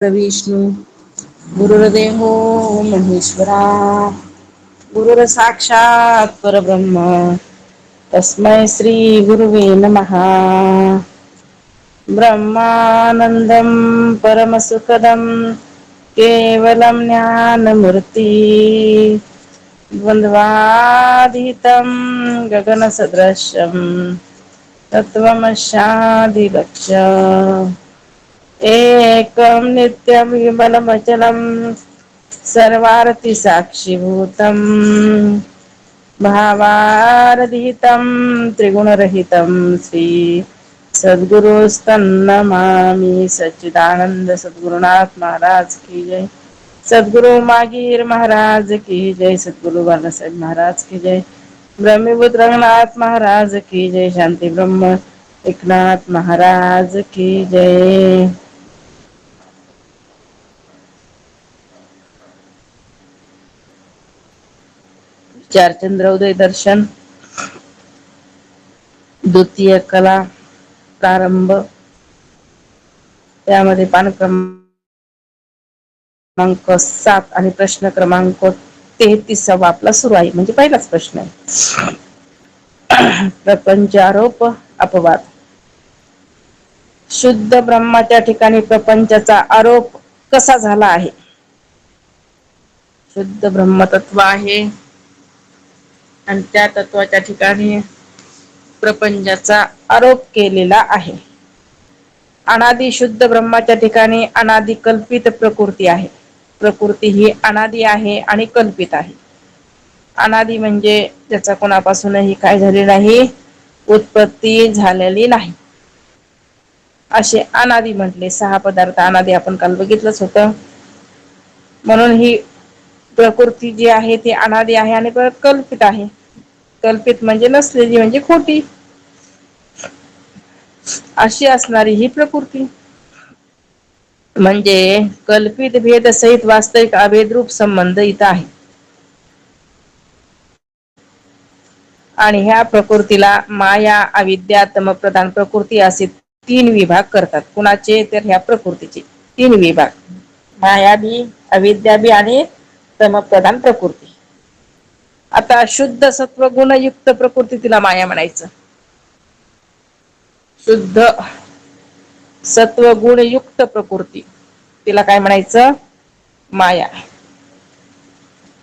विष्णू गुरुर्देवो महेश्वरा गुरुर साक्षात परब्रह्म तस्मै श्री गुरुवे नमहा ब्रह्मानन्दं परमसुखदं केवलं ज्ञानमूर्ति द्वन्द्वातीतं गगनसदृशं तत्त्वमस्यादिलक्ष्यम् एकं नित्यं विमलमचलं सर्वार्थिसाक्षिभूतम् भावारहितं त्रिगुणरहितं श्री सद्गुरुस्तन्नमामि सच्चिदानंद सद्गुरुनाथ महाराज की जय सद्गुरु मागीर महाराज की जय सद्गुरु बालासाहेब महाराज की जय ब्रह्मपुत्र रंगनाथ महाराज की जय शांती ब्रह्म एकनाथ महाराज की जय. चारचंद्र उदय दर्शन द्वितीय कला प्रारंभ त्यामध्ये पान क्रमांक 7 आणि प्रश्न क्रमांक 33 आपला सुरू आहे म्हणजे पहिलाच प्रश्न आहे. प्रपंच आरोप अपवाद. शुद्ध ब्रह्माच्या ठिकाणी प्रपंचाचा आरोप कसा झाला आहे. शुद्ध ब्रह्मतत्व आहे आणि त्या तत्वाच्या ठिकाणी प्रपंचाचा आरोप केलेला आहे. अनादि शुद्ध ब्रह्माच्या ठिकाणी अनादि कल्पित प्रकृती आहे. प्रकृती ही अनादि आहे आणि कल्पित आहे. अनादि म्हणजे त्याचा कोणापासूनही काय झाले नाही उत्पत्ती झालेली नाही असे अनादि म्हटले. 6 पदार्थ अनादि आपण काल बघितलंच होतं. म्हणून ही प्रकृती जी आहे ती अनादि आहे आणि परत कल्पित आहे. कल्पित म्हणजे नसलेली म्हणजे खोटी अशी असणारी ही प्रकृती म्हणजे कल्पित भेद सहित वास्तविक अभेद्रूप संबंध इथं आहे. आणि ह्या प्रकृतीला माया अविद्या तमप्रधान प्रकृती असे 3 विभाग करतात. कुणाचे तर ह्या प्रकृतीचे 3 विभाग माया बी अविद्या बी आणि तमप्रधान प्रकृती. आता शुद्ध सत्व गुणयुक्त प्रकृती तिला माया म्हणायचं. शुद्ध सत्व गुणयुक्त प्रकृती तिला काय म्हणायचं माया.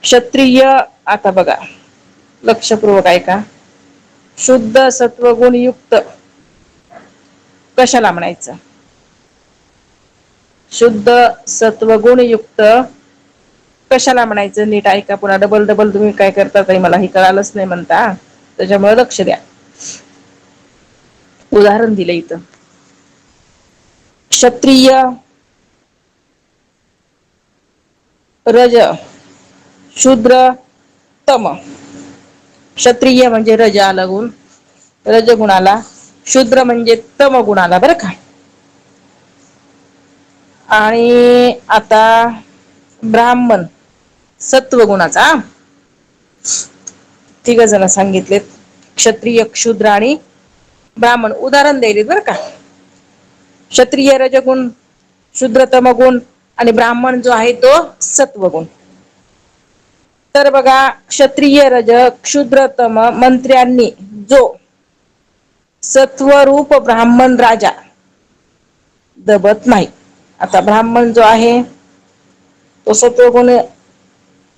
क्षत्रिय आता बघा लक्षपूर्वक ऐका. शुद्ध सत्वगुण युक्त कशाला म्हणायचं. शुद्ध सत्वगुण युक्त कशाला म्हणायचं नीट ऐका. पुन्हा डबल डबल तुम्ही काय करता तरी मला हे कळालंच नाही म्हणता त्याच्यामुळे लक्ष द्या. उदाहरण दिलं इथं. क्षत्रिय रज शूद्र तम. क्षत्रिय म्हणजे रज आला गुण रजगुणाला. शूद्र म्हणजे तम गुणाला बरं का. आणि आता ब्राह्मण सत्वगुणाचा. तिघ जण सांगितलेत क्षत्रिय शूद्र आणि ब्राह्मण. उदाहरण द्यायलेत बरं का. क्षत्रिय रजगुण शूद्रतम गुण आणि ब्राह्मण जो आहे तो सत्वगुण. तर बघा क्षत्रिय रज क्षुद्रतम मंत्र्यांनी जो सत्वरूप ब्राह्मण राजा दबत नाही. आता ब्राह्मण जो आहे तो सत्वगुण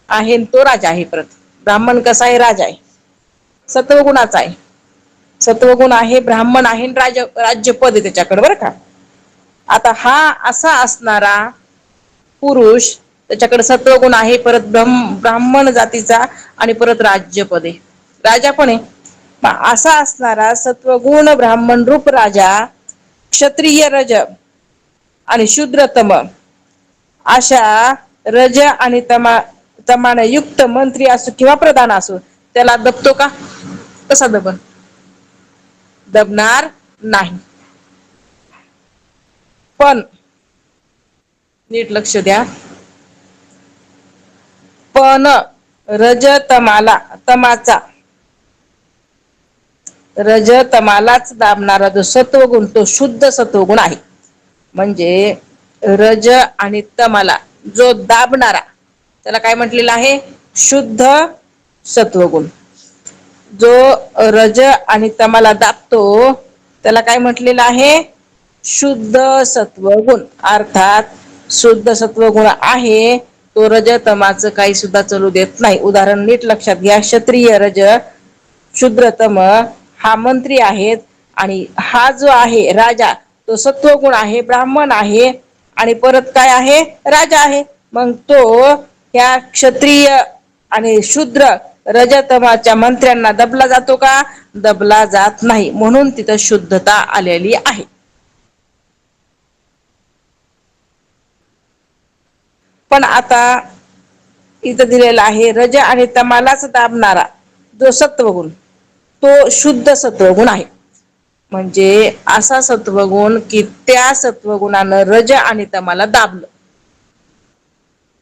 आहे तो राजा आहे. परत ब्राह्मण कसा आहे राजा आहे सत्वगुणाचा आहे. सत्वगुण आहे ब्राह्मण आहे राज्यपद आहे त्याच्याकडे बरं का. आता हा असा असणारा पुरुष त्याच्याकडे सत्वगुण आहे परत ब्राह्मण जातीचा आणि परत राज्यपदे राजा पण आहे. असा असणारा सत्वगुण ब्राह्मण रूप राजा क्षत्रिय रज आणि शूद्रतम अशा रज आणि तमाने युक्त मंत्री असो किंवा प्रधान असो त्याला दबतो का. कसा दबन दबणार नाही. पण नीट लक्ष द्या. पण रजतमाला तमाचा रजतमालाच दाबणारा जो सत्वगुण तो शुद्ध सत्वगुण आहे. म्हणजे रज आणि तमाला जो दाबणारा त्याला काय म्हटलेलं आहे? शुद्ध सत्वगुण. जो रज आणि तमाला दाबतो त्याला काय म्हटलेलं आहे? शुद्ध सत्वगुण. अर्थात शुद्ध सत्वगुण आहे तो रजतमाचं काही सुद्धा चलू देत नाही. उदाहरण नीट लक्षात घ्या. क्षत्रिय रज, शूद्रतम हा मंत्री आहेत आणि हा जो आहे राजा तो सत्वगुण आहे, ब्राह्मण आहे आणि परत काय आहे? राजा आहे. मग तो त्या क्षत्रिय आणि शूद्र रजतमाच्या मंत्र्यांना दबला जातो का? दबला जात नाही. म्हणून तिथं शुद्धता आलेली आहे. पण आता इथं दिलेला आहे रज आणि तमालाच दाबणारा जो सत्वगुण तो शुद्ध सत्वगुण आहे. म्हणजे असा सत्वगुण की त्या सत्वगुणानं रज आणि तमाला दाबलं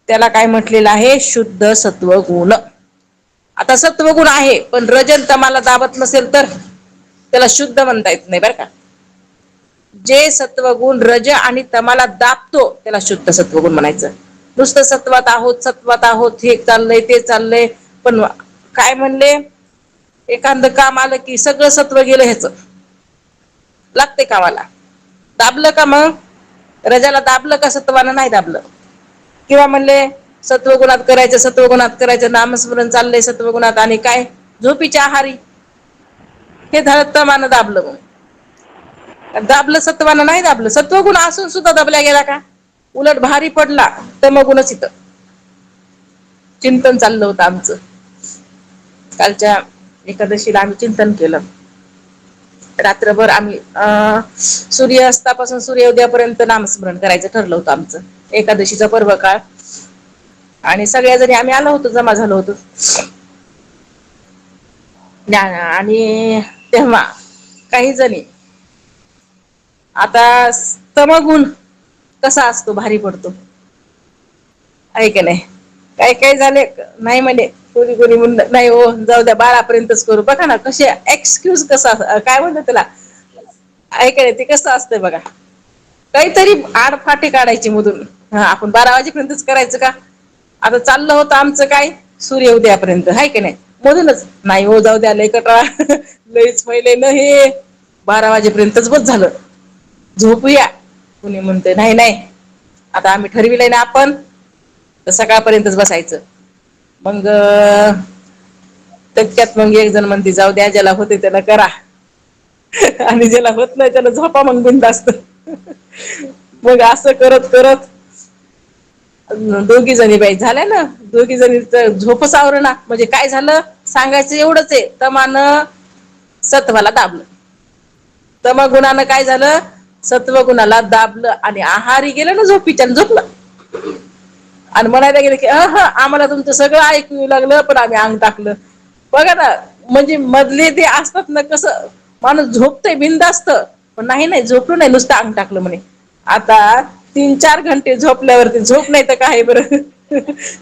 त्याला काय म्हटलेलं आहे? शुद्ध सत्वगुण. आता सत्वगुण आहे पण रज आणि तमाला दाबत नसेल तर त्याला शुद्ध म्हणता येत नाही बरं का. जे सत्वगुण रज आणि तमाला दाबतो त्याला शुद्ध सत्वगुण म्हणायचं. नुसतं सत्वात आहोत, सत्वात आहोत, हे चाललंय ते चाललंय, पण काय म्हणले? एखादं काम आलं की सगळं सत्व गेलं ह्याच. लागते कामाला. दाबलं का मग? रजाला दाबलं का सत्वानं नाही दाबलं. किंवा म्हणले सत्वगुणात करायचं, सत्वगुणात करायचं, नामस्मरण चाललंय सत्वगुणात आणि काय? झोपीच्या आहारी. हे तमानं दाबलं मग. दाबलं सत्वानं नाही दाबलं. सत्वगुण असून सुद्धा दाबल्या गेला का? उलट भारी पडला तमगुणच इथं. चिंतन चाललं होतं आमचं. कालच्या एकादशीला आम्ही चिंतन केलं. रात्रभर आम्ही सूर्यास्तापासून सूर्योदयापर्यंत नामस्मरण करायचं ठरलं होतं आमचं. एकादशीचा पर्व काळ आणि सगळ्या जणी आम्ही आलो होतो, जमा झालो होतो. आणि तेव्हा काही जणी आता तमगुण कसा असतो? भारी पडतो. आहे की नाही? काही काही झाले नाही म्हणे कोणी कोणी म्हण नाही हो जाऊ द्या 12पर्यंतच करू. बघा ना कसे एक्सक्यूज कसा काय म्हणतात त्याला? ऐका नाही ते कसं असतंय बघा. काहीतरी आडफाटे काढायची मधून. हा आपण 12 वाजेपर्यंतच करायचं का? आता चाललं होतं आमचं काय? सूर्योदयापर्यंत. हाय की नाही? मधूनच नाही हो जाऊ द्या लय कटाळा लईच पहिले न हे 12 वाजेपर्यंतच बस झालं. झोपूया. कुणी म्हणते नाही नाही आता आम्ही ठरविलंय ना आपण तर सकाळपर्यंतच बसायचं. मग तितक्यात मग एक जण म्हणते जाऊ द्या ज्याला होते त्याला करा. आणि ज्याला होत नाही त्याला झोपा मग बिनधास्त. मग असं करत करत दोघी जणी बाई झाल्या ना. दोघी जणी झोपच आवरणा. म्हणजे काय झालं सांगायचं एवढंच आहे तमानं सत्वाला दाबलं. तमगुणानं काय झालं? सत्वगुणाला दाबलं आणि आहारी गेलं ना झोपीच्या आणि झोपलं. आणि म्हणायला गेलं की आम्हाला तुमचं सगळं ऐकू येऊ लागलं पण आम्ही अंग टाकलं. बघा ना म्हणजे मधले ते असतात ना कसं माणूस झोपतय बिनधास्त पण नाही झोपलो नाही नुसतं अंग टाकलं म्हणे. आता 3-4 घंटे झोपल्यावरती झोप नाही तर काय बरं.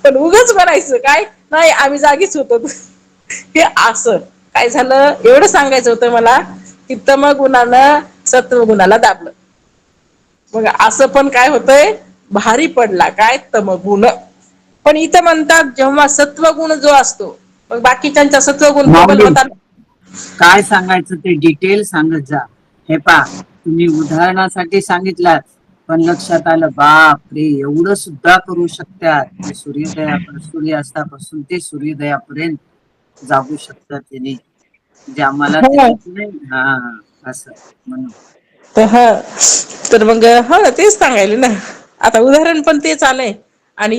पण उगच म्हणायचं काय? नाही आम्ही जागीच होतो. हे असं काय झालं एवढं सांगायचं होतं मला की तमगुणानं सत्वगुणाला दाबलं. मग असं पण काय होतंय भारी पडला काय तमगुण. पण इथं म्हणतात जेव्हा सत्वगुण जो असतो मग बाकीच्यांचा सत्वगुण प्रबल माऊली होतात. काय सांगायचं ते डिटेल सांगत जा. हे पा तुम्ही उदाहरणासाठी सांगितलात पण लक्षात आलं बाप रे एवढं सुद्धा करू शकतात. ते सूर्यास्तापासून ते सूर्योदयापर्यंत जागू शकतात त्याने. म्हणजे आम्हाला त्याच्यात नाही असं म्हणून. तर मग तेच सांगायले ना. आता उदाहरण पण तेच आलंय. आणि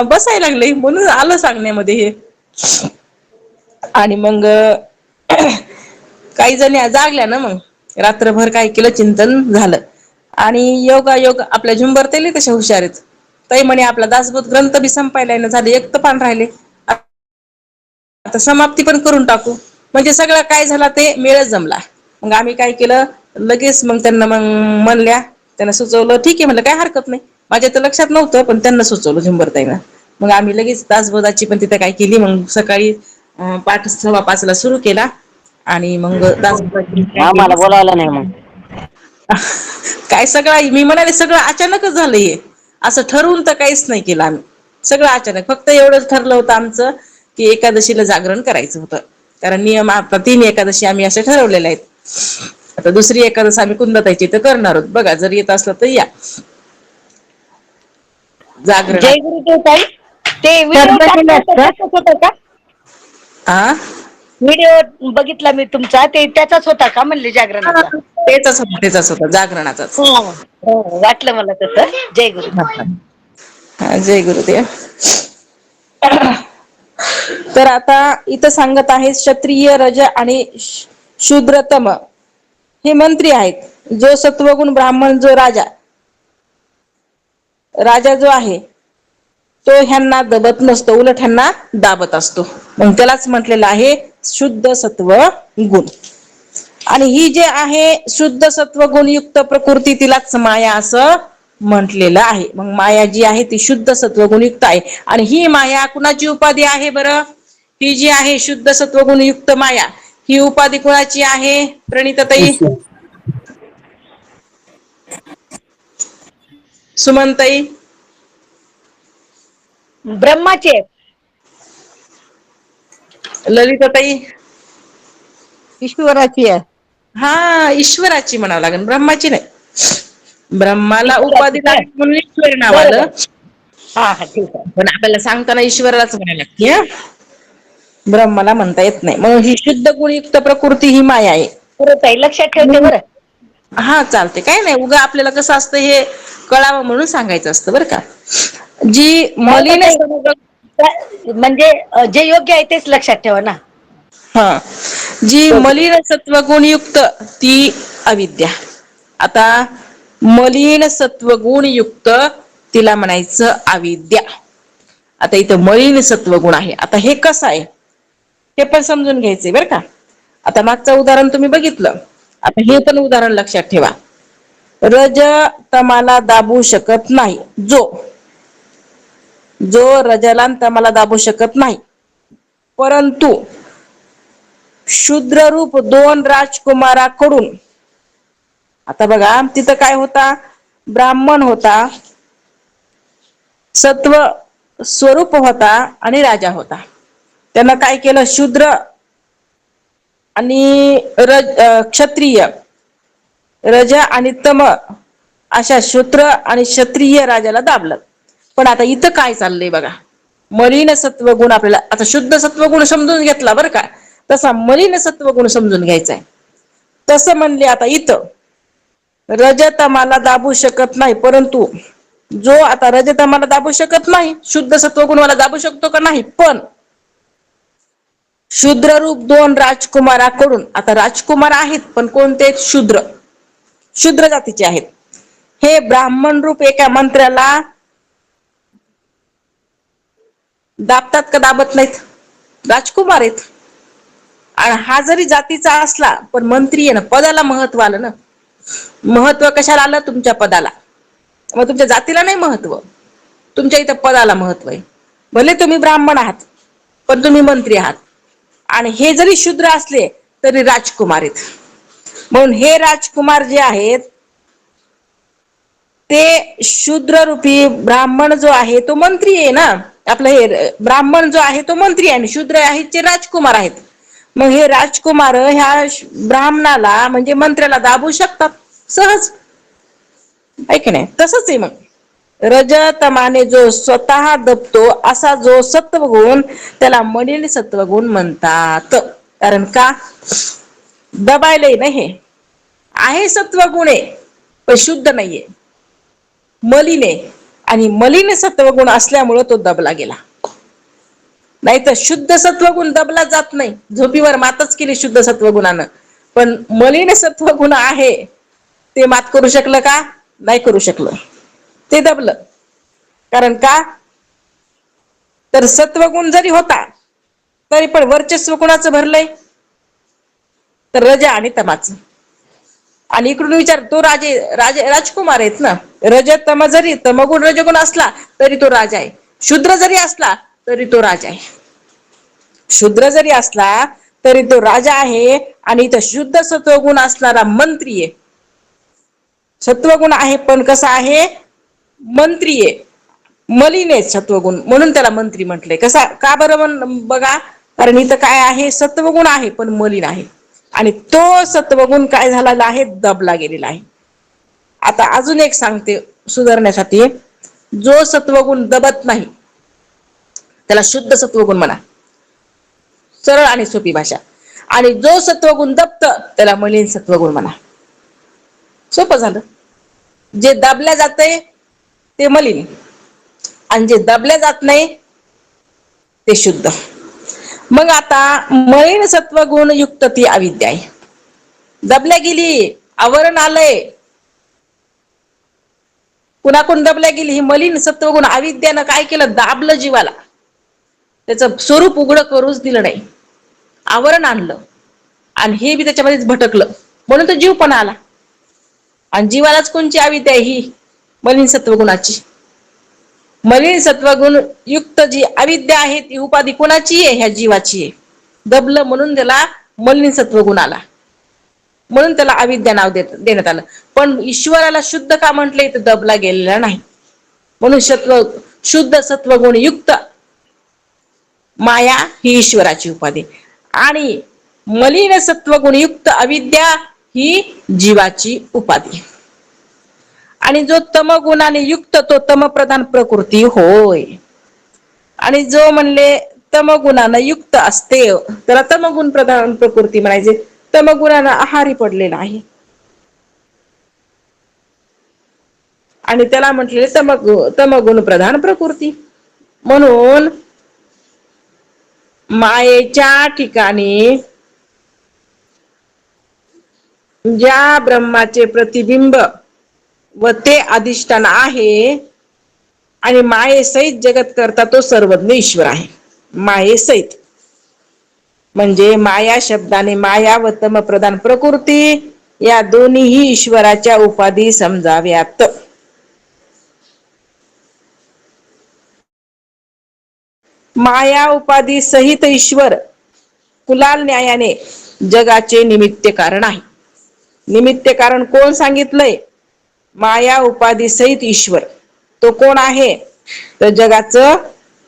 बसायला लागले म्हणून आलं सांगण्यामध्ये हे. आणि मग काही जणी जागल्या ना मग रात्रभर काय केलं चिंतन झालं. आणि योगायोग आपल्या झुंबर ताई तशा हुशार आहेत. ताई म्हणे आपला दासबोध ग्रंथ बी संपायला येईना झाले. एक तर पान राहिले. आता समाप्ती पण करून टाकू. म्हणजे सगळं काय झाला ते मेळच जमला. मग आम्ही काय केलं लगेच मग त्यांना मग म्हणल्या त्यांना सुचवलं ठीक आहे म्हणलं काय हरकत नाही. माझ्या तर लक्षात नव्हतं पण त्यांना सुचवलं झुंबर ताईंना. मग आम्ही लगेच दासबोधाची पण तिथे काय केली मग सकाळी पाठ 5:15 सुरू केला आणि मग दासबोधाची काय आम्हाला केली बोलावलं नाही मग. काय सगळं मी म्हणाले सगळं अचानकच झालं हे, असं ठरवून तर काहीच नाही केलं आम्ही, सगळं अचानक. फक्त एवढंच ठरलं होतं आमचं की एकादशीला जागरण करायचं होतं, कारण नियम आता 3 एकादशी आम्ही असे ठरवलेले आहेत. आता दुसरी एकादस आम्ही कुंदाताईच्या इथं करणार आहोत, बघा जर येत असलं तर या जय जागरणात. गुरुदेव ताई. ते व्हिडिओ ठरलं टाकला गेलं होता का? त्याचाच होता का? आ व्हिडिओ बघितला मी तुमचा, ते त्याचाच होता का म्हणले जागरणाचा? तेचाच होता जागरणाचाच. हो हो, वाटलं मला तसं. जय गुरुदेव. हा जय गुरुदेव. तर आता इथं सांगत आहे क्षत्रिय रज आणि शूद्रतम हे मंत्री आहेत. जो सत्वगुण ब्राह्मण जो राजा जो आहे तो ह्यांना दबत नसतो, उलट ह्यांना दाबत असतो. मग त्यालाच म्हटलेलं आहे शुद्ध सत्व गुण. आणि ही जे आहे शुद्ध सत्व गुणयुक्त प्रकृती तिलाच माया असं म्हटलेलं आहे. मग माया जी आहे ती शुद्ध सत्वगुणयुक्त आहे. आणि ही माया कुणाची उपाधी आहे बरं? ही जी आहे शुद्ध सत्वगुणयुक्त माया, ही उपाधी कुणाची आहे प्रणिताताई? सुमनताई? ब्रह्माचे. ललिताताई? ईश्वराची आहे. हा ईश्वराची म्हणावं लागेल, ब्रह्माची नाही. ब्रह्माला ईश्वराची उपाधी का? लागली म्हणून ईश्वर नाव आलं. बरोबर. हा हा, ठीक आहे. पण आपल्याला सांगताना ईश्वरालाच म्हणायला लागते, ब्रह्माला म्हणता येत नाही. मग ही शुद्ध गुणयुक्त प्रकृती ही माया आहे. बरं ताई, लक्षात ठेवते बरं. हा चालते, काय नाही. उगा आपल्याला कसं असतं हे कळावं म्हणून सांगायचं असतं बरं का. जी नाही का मलिन ताई, म्हणजे जे योग्य आहे तेच लक्षात ठेवा ना. हा, जी मलिन सत्व गुणयुक्त ती अविद्या. आता मलिन सत्व गुणयुक्त तिला म्हणायचं अविद्या. आता इथं मलिन सत्व गुण आहे. आता हे कसं आहे हे पण समजून घ्यायचंय बरं का. आता मागचं उदाहरण तुम्ही बघितलं, आता हे पण उदाहरण लक्षात ठेवा. रज तमाला दाबू शकत नाही. जो रजला तमाला दाबू शकत नाही, परंतु शूद्ररूप 2 राजकुमाराकडून, आता बघा तिथं काय होता, ब्राह्मण होता, सत्व स्वरूप होता आणि राजा होता. त्यांना काय केलं, शूद्र आणि क्षत्रिय, रज आणि तम अशा शूद्र आणि क्षत्रिय राजाला दाबलं. पण आता इथं काय चाललंय बघा, मलिन सत्वगुण आपल्याला, आता शुद्ध सत्वगुण समजून घेतला बरं का, तसा मलिन सत्वगुण समजून घ्यायचाय. तसं म्हणले आता इथं रजतमाला दाबू शकत नाही, परंतु जो आता रजतमाला दाबू शकत नाही, शुद्ध सत्वगुणवाला दाबू शकतो का? नाही. पण शूद्ररूप 2 राजकुमाराकडून, आता राजकुमार आहेत पण कोणते? शूद्र जातीचे आहेत. हे ब्राह्मण रूप एका मंत्र्याला दाबतात का दाबत नाहीत? राजकुमार आहेत. आणि हा जरी जातीचा असला पण मंत्री आहे ना, पदाला महत्व आलं ना. महत्व कशाला आलं? तुमच्या पदाला. मग तुमच्या जातीला नाही महत्व, तुमच्या इथं पदाला महत्व आहे. भले तुम्ही ब्राह्मण आहात पण तुम्ही मंत्री आहात. आणि हे जरी शूद्र असले तरी राजकुमार आहेत. म्हणून हे राजकुमार जे आहेत ते शूद्र रूपी ब्राह्मण जो आहे तो मंत्री आहे ना. आपलं हे ब्राह्मण जो आहे तो मंत्री आहे आणि शूद्र आहेत ते राजकुमार आहेत. मग हे राजकुमार ह्या ब्राह्मणाला म्हणजे मंत्र्याला दाबू शकतात सहज, आहे की नाही? तसंच आहे. मग रजतमाने जो स्वतः दबतो असा जो सत्वगुण, त्याला मलिन सत्वगुण म्हणतात. कारण का? दबायलंय ना, हे आहे सत्वगुण आहे पण शुद्ध नाहीये, मलिन आहे. आणि मलिन सत्वगुण असल्यामुळे तो दबला गेला. नाही तर शुद्ध सत्वगुण दबला जात नाही. झोपीवर मातच केली शुद्ध सत्वगुणानं, पण मलिन सत्वगुण आहे ते मात करू शकलं का? नाही करू शकलं, ते दबलं. कारण का? तर सत्वगुण जरी होता तरी पण वर्चस्व कुणाचं भरलंय? तर रज आणि तमाचं. आणि इकडून विचार, तो राजकुमार आहेत ना. रज तम जरी तमगुण रजगुण असला तरी तो राजा आहे. शूद्र जरी असला तरी तो राजा आहे. शूद्र जरी असला तरी तो राजा आहे. आणि इथं शुद्ध सत्वगुण असणारा मंत्री आहे. सत्वगुण आहे पण कसा आहे, मंत्री आहे, मलिन आहे सत्वगुण, म्हणून त्याला मंत्री म्हटलंय. कसा का बरं बघा, कारण इथं काय आहे, सत्वगुण आहे पण मलिन आहे, आणि तो सत्वगुण काय झालेला आहे, दबला गेलेला आहे. आता अजून एक सांगते सुधारण्यासाठी, जो सत्वगुण दबत नाही त्याला शुद्ध सत्वगुण म्हणा, सरळ आणि सोपी भाषा. आणि जो सत्वगुण दबत त्याला मलिन सत्वगुण म्हणा. सोपं झालं. जे दाबल्या जातंय ते मलिन, आणि जे दाबल्या जात नाही ते शुद्ध. मग आता मलिन सत्वगुण युक्त ती अविद्या आहे. दबल्या गेली, आवरण आलंय, कुणाकडून दबल्या गेली, ही मलिन सत्वगुण अविद्यानं काय केलं, दाबलं जीवाला, त्याचं स्वरूप उघडं करूच दिलं नाही, आवरण आणलं, आणि हे बी त्याच्यामध्येच भटकलं, म्हणून तो जीव पण आला. आणि जीवालाच कोणची अविद्या आहे, ही मलिन सत्वगुणाची. मलिन सत्वगुण युक्त जी अविद्या आहे ती उपाधी कोणाची आहे, ह्या जीवाची आहे. दबलं म्हणून त्याला मलिन सत्वगुण आला, म्हणून त्याला अविद्या नाव देण्यात आलं. पण ईश्वराला शुद्ध का म्हटलंय, तर दबला गेलेला नाही, म्हणून शुद्ध सत्वगुण युक्त माया ही ईश्वराची उपाधी, आणि मलिन सत्वगुण युक्त अविद्या ही जीवाची उपाधी. आणि जो तमगुणाने युक्त तो तमप्रधान प्रकृती होय. आणि जो म्हणले तमगुणानं युक्त असते त्याला तमगुण प्रधान प्रकृती म्हणायचे. तमगुणानं आहारी पडलेला आहे, आणि त्याला म्हटले तमगुण प्रधान प्रकृती. म्हणून मायेच्या ठिकाणी ज्या ब्रह्माचे प्रतिबिंब व ते अधिष्ठान आहे, आणि मायेसहित जगत करता तो सर्वज्ञ ईश्वर आहे. मायेसहित म्हणजे माया शब्दाने माया व तम प्रधान प्रकृती या दोन्हीही ईश्वराच्या उपाधी समजाव्यात. माया उपाधी सहित ईश्वर कुलाल न्यायाने जगाचे निमित्त कारण आहे. निमित्त कारण कोण सांगितलंय, माया उपाधी सहित ईश्वर, तो कोण आहे, तर जगाचं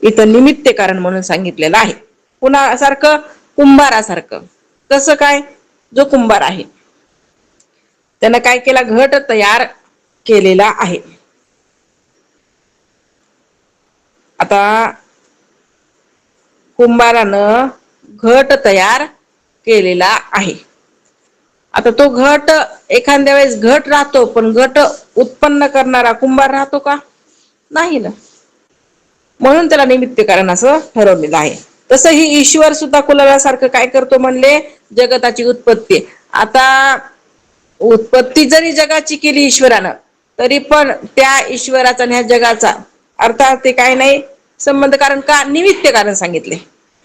इथं निमित्त कारण म्हणून सांगितलेलं आहे. कुणासारखं, कुंभारासारखं. कसं काय, जो कुंभार आहे त्यानं काय केला, घट तयार केलेला आहे. आता कुंभारानं घट तयार केलेला आहे. आता तो घट एखाद्या वेळेस घट राहतो, पण घट उत्पन्न करणारा कुंभार राहतो का, नाही ना, म्हणून त्याला निमित्त कारण असं ठरवलेलं आहे. तसं ही ईश्वर सुद्धा कुलालासारखं काय करतो म्हणले, जगताची उत्पत्ती. आता उत्पत्ती जरी जगाची केली ईश्वरानं, तरी पण त्या ईश्वराचा आणि ह्या जगाचा अर्थात ते काय नाही संबंध. कारण का, निमित्त कारण सांगितले.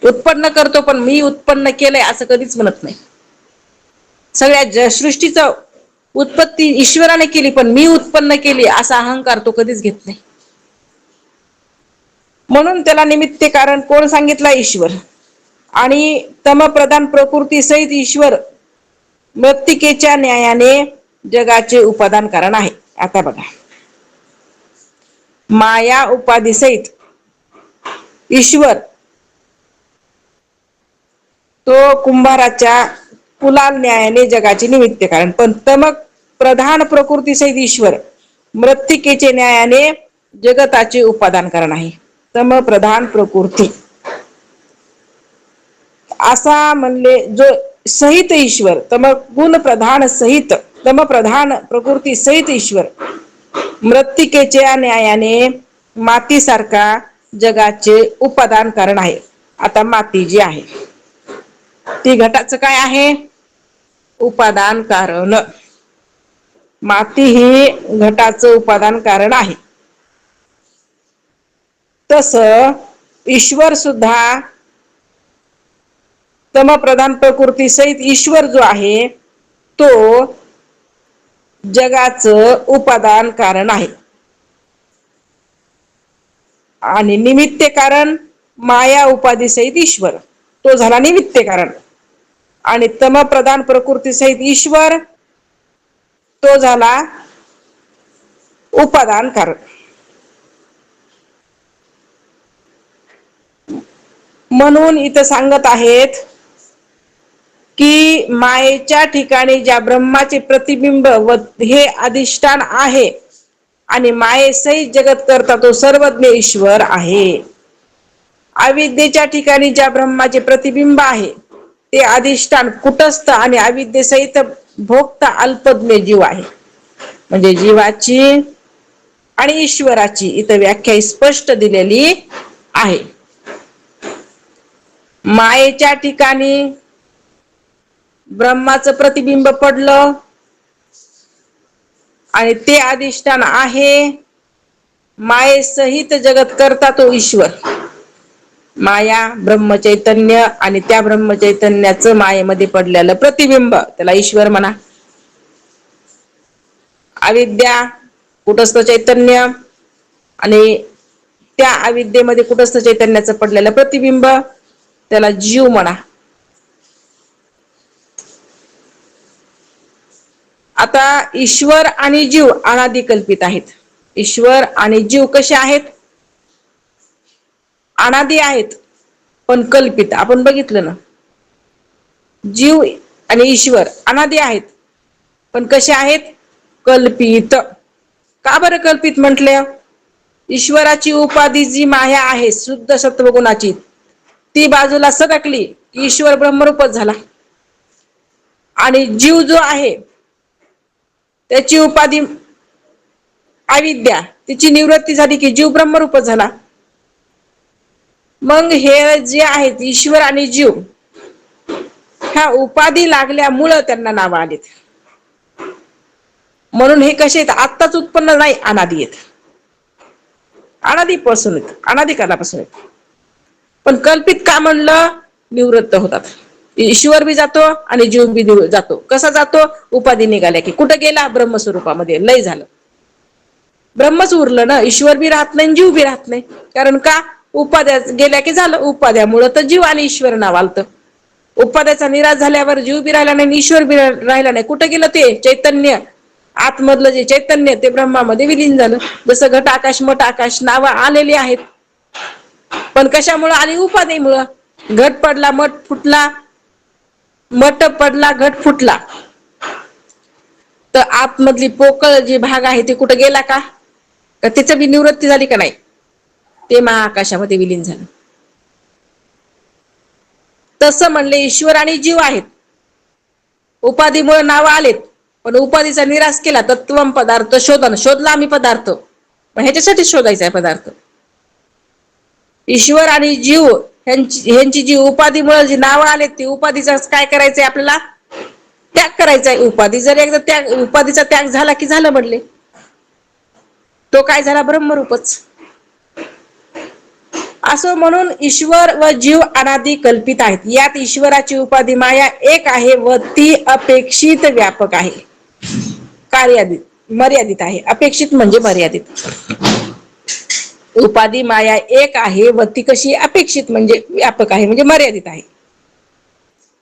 उत्पन्न करतो पण मी उत्पन्न केलंय असं कधीच म्हणत नाही. सगळ्या सृष्टीचं उत्पत्ती ईश्वराने केली, पण मी उत्पन्न केली असा अहंकार तो कधीच घेत नाही. म्हणून त्याला निमित्त कारण कोण सांगितलं, ईश्वर. आणि तमप्रधान प्रकृती सहित ईश्वर मृत्तिकेच्या न्यायाने जगाचे उपादान कारण आहे. आता बघा, माया उपाधी सहित ईश्वर तो कुंभाराच्या कुलाल न्यायाने जगाचे निमित्त कारण, पण तमक प्रधान प्रकृती सहित ईश्वर मृत्तिकेचे न्यायाने जगताचे उपादान कारण आहे. तम प्रधान प्रकृती असा म्हणले जो सहित ईश्वर, तम गुण प्रधान सहित, तम प्रधान प्रकृती सहित ईश्वर मृत्तिकेच्या न्यायाने मातीसारखा जगाचे उपादान कारण आहे. आता माती जी आहे ती घटाचं काय आहे, उपादान कारण. माती ही घटाचं उपादान कारण आहे. तस ईश्वर सुद्धा तम प्रधान प्रकृती सहित ईश्वर जो आहे तो जगाचं उपादान कारण आहे. आणि निमित्त कारण माया उपाधी सहित ईश्वर, तो झाला निमित्त कारण. आणि तम प्रधान प्रकृती सहित ईश्वर तो झाला उपादान कारण. म्हणून इथं सांगत आहेत की मायेच्या ठिकाणी ज्या ब्रह्माचे प्रतिबिंब व हे अधिष्ठान आहे आणि मायेसहित जगत करता तो सर्वज्ञ ईश्वर आहे. अविद्येच्या ठिकाणी ज्या ब्रह्माचे प्रतिबिंब आहे ते अधिष्ठान कुटस्थ आणि अविद्येसहित भोगता अल्पज्ञ जीव आहे. म्हणजे जीवाची आणि ईश्वराची इथं व्याख्या स्पष्ट दिलेली आहे. मायेच्या ठिकाणी ब्रह्माचं प्रतिबिंब पडलं आणि ते अधिष्ठान आहे. मायेसहित जगत करता तो ईश्वर. माया ब्रह्मचैतन्य आणि त्या ब्रह्मचैतन्याचं मायेमध्ये पडलेलं प्रतिबिंब त्याला ईश्वर म्हणा. अविद्या कुटस्थ चैतन्य आणि त्या अविद्येमध्ये कुटस्थ चैतन्याचं पडलेलं प्रतिबिंब त्याला जीव म्हणा. आता ईश्वर आणि जीव अनादि कल्पित आहेत. ईश्वर आणि जीव कसे आहेत? अनादि आहेत पण कल्पित. आपण बघितलं ना, जीव आणि ईश्वर अनादि आहेत पण कसे आहेत? कल्पित. का बरं कल्पित म्हटले? ईश्वराची उपाधी जी माया आहे शुद्ध सत्वगुणाची ती बाजूला सरकली की ईश्वर ब्रह्मरूपच झाला. आणि जीव जो आहे त्याची उपाधी अविद्या तिची निवृत्ती झाली की जीव ब्रह्मरूपच झाला. मग हे जे आहेत ईश्वर आणि जीव ह्या उपाधी लागल्यामुळं त्यांना नाव आलीत. म्हणून हे कसे आहेत? आत्ताच उत्पन्न नाही, अनादि आहेत. अनादीपासून आहेत, अनादिकालापासून आहेत. पण कल्पित का म्हणलं? निवृत्त होतात. ईश्वर बी जातो आणि जीव बी जातो. कसा जातो? उपाधी निघाल्या की. कुठं गेला? ब्रह्मस्वरूपामध्ये. लय झालं, ब्रह्मच उरलं ना. ईश्वर बी राहत नाही, जीव बी राहत नाही. कारण का? उपाध्या गेल्या की झालं. उपाध्यामुळं तर जीव आणि ईश्वर नाव आलतं. उपाध्याचा निराश झाल्यावर जीव बी राहिला नाही, ईश्वर बी राहिला नाही. कुठं गेलं ते चैतन्य? आतमधलं जे चैतन्य ते ब्रह्मामध्ये विलीन झालं. जसं घट आकाश मठ आकाश नावं आलेली आहेत पण कशामुळं आली? उपाधीमुळं. घट पडला मठ फुटला, मठ पडला घट फुटला, तर आतमधली पोकळ जी भाग आहे ते कुठं गेला का? त्याची बी निवृत्ती झाली का नाही? ते महाआकाशामध्ये विलीन झालं. तसं म्हणले ईश्वर आणि जीव आहेत. उपाधीमुळे नाव आलेत पण उपाधीचा निराश केला. तत्वम पदार्थ शोधन. शोधला आम्ही पदार्थ, पण ह्याच्यासाठी शोधायचा आहे पदार्थ. ईश्वर आणि जीव ह्यांची जी उपाधीमुळे जी नावं आलेत ती उपाधीचा काय करायचंय आपल्याला? त्याग करायचा आहे. उपाधी जर एकदा त्याग, उपाधीचा त्याग झाला की झालं म्हणले. तो काय झाला? ब्रह्मरूपच. असं म्हणून ईश्वर व जीव अनादि कल्पित आहेत. यात ईश्वराची उपाधी माया एक आहे व ती अपेक्षित व्यापक आहे. कार्यादित मर्यादित आहे. अपेक्षित म्हणजे मर्यादित. उपाधी माया एक आहे व ती कशी? अपेक्षित म्हणजे व्यापक आहे, म्हणजे मर्यादित आहे.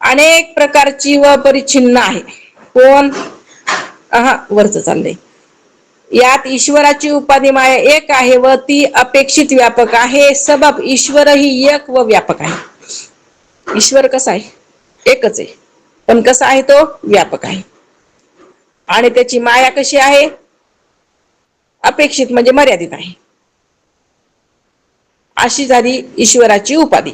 अनेक प्रकारची व परिच्छिन्न आहे. कोण? वरच चाललंय. यात ईश्वराची उपाधी माया एक आहे व ती अपेक्षित व्यापक आहे. सबब ईश्वरही एक व व्यापक आहे. ईश्वर कसा आहे? एकच आहे पण कसा आहे तो? व्यापक आहे. आणि त्याची माया कशी आहे? अपेक्षित म्हणजे मर्यादित आहे. अशी झाली ईश्वराची उपाधी.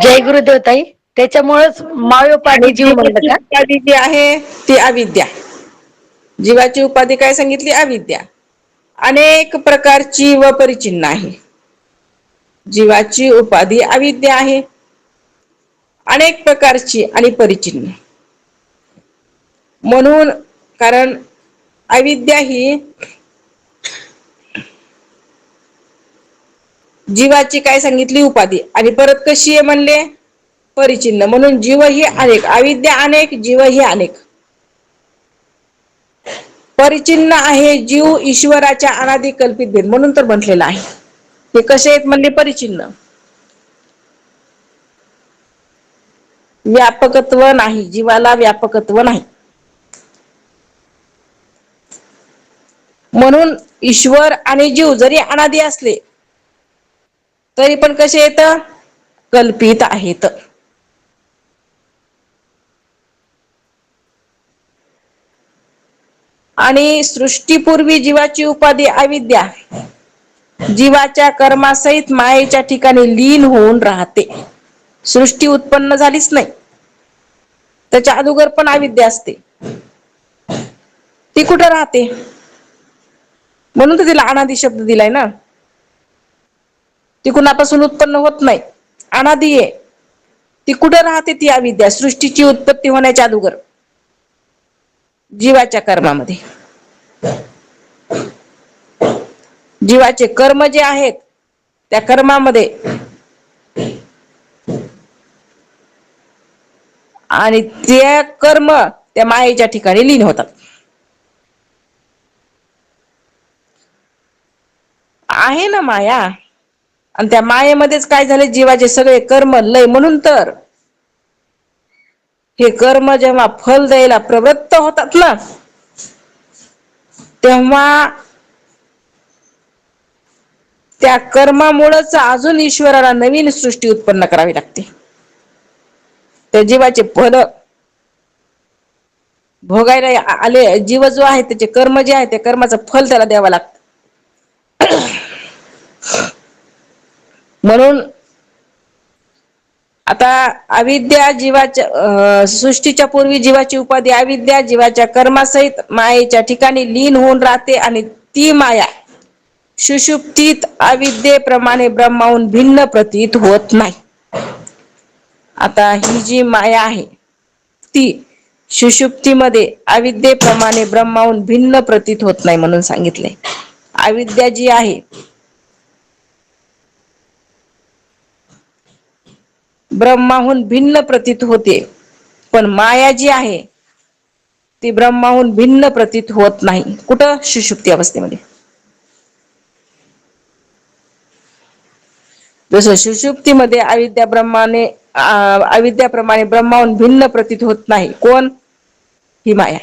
जय गुरुदेव ताई. त्याच्यामुळेच मायोपाधी आणि जीव म्हणलं जीवाची का? उपाधी जी आहे ती अविद्या. जीवाची उपाधी काय सांगितली? अविद्या. अनेक प्रकारची व परिचिन्न आहे. जीवाची उपाधी अविद्या आहे, अनेक प्रकारची आणि परिचिन्न. म्हणून कारण अविद्या ही जीवाची काय सांगितली? उपाधी. आणि परत कशी आहे म्हणले? परिचिन्न. म्हणून जीव ही अनेक, अविद्या अनेक, जीव ही अनेक. परिचिन्न आहे जीव ईश्वराच्या अनादि कल्पित भेद. म्हणून तर म्हटलेलं आहे. हे कसे आहेत म्हणले? परिचिन्न. व्यापकत्व नाही, जीवाला व्यापकत्व नाही. म्हणून ईश्वर आणि जीव जरी अनादी असले तरी पण कसे येत, कल्पित आहेत. आणि सृष्टीपूर्वी जीवाची उपाधी अविद्या जीवाच्या कर्मासहित मायेच्या ठिकाणी लीन होऊन राहते. सृष्टी उत्पन्न झालीच नाही, त्याच्या अगोदर पण अविद्या असते. ती कुठे राहते? म्हणून तर तिला अनादी शब्द दिलाय ना. ती कुणापासून उत्पन्न होत नाही, अनादी आहे. ती कुठे राहते ती अविद्या? सृष्टीची उत्पत्ती होण्याच्या अगोदर जीवाच्या कर्मामध्ये. जीवाचे कर्म जे आहेत त्या कर्मामध्ये आणि ते कर्म त्या मायेच्या ठिकाणी लीन होतात. आहे ना माया, आणि त्या मायेमध्येच काय झाले, जीवाचे सगळे कर्म लय. म्हणून तर हे कर्म जेव्हा फल द्यायला प्रवृत्त होतात ना, तेव्हा त्या कर्मामुळेच अजून ईश्वराला नवीन सृष्टी उत्पन्न करावी लागते. त्या जीवाचे फल भोगायला आले, जीव जो आहे त्याचे कर्म जे आहे त्या कर्माचं फल त्याला द्यावं लागतं. म्हणून आता अविद्या जीवाच्या सृष्टीच्या पूर्वी जीवाची उपाधी अविद्या जीवाच्या कर्मासहित मायेच्या ठिकाणी लीन होऊन राहते. आणि ती माया सुषुप्तीत अविद्येप्रमाणे ब्रह्माहून भिन्न प्रतीत होत नाही. आता ही जी माया आहे ती सुषुप्तीमध्ये अविद्येप्रमाणे ब्रह्माहून भिन्न प्रतीत होत नाही म्हणून सांगितले. अविद्या जी आहे ब्रह्माहून भिन्न प्रतीत होते, पण माया जी आहे ती ब्रह्माहून भिन्न प्रतीत होत नाही. कुठं? सुषुप्ती अवस्थेमध्ये. जसं सुषुप्तीमध्ये अविद्याप्रमाणे ब्रह्माहून भिन्न प्रतीत होत नाही. कोण? ही माया.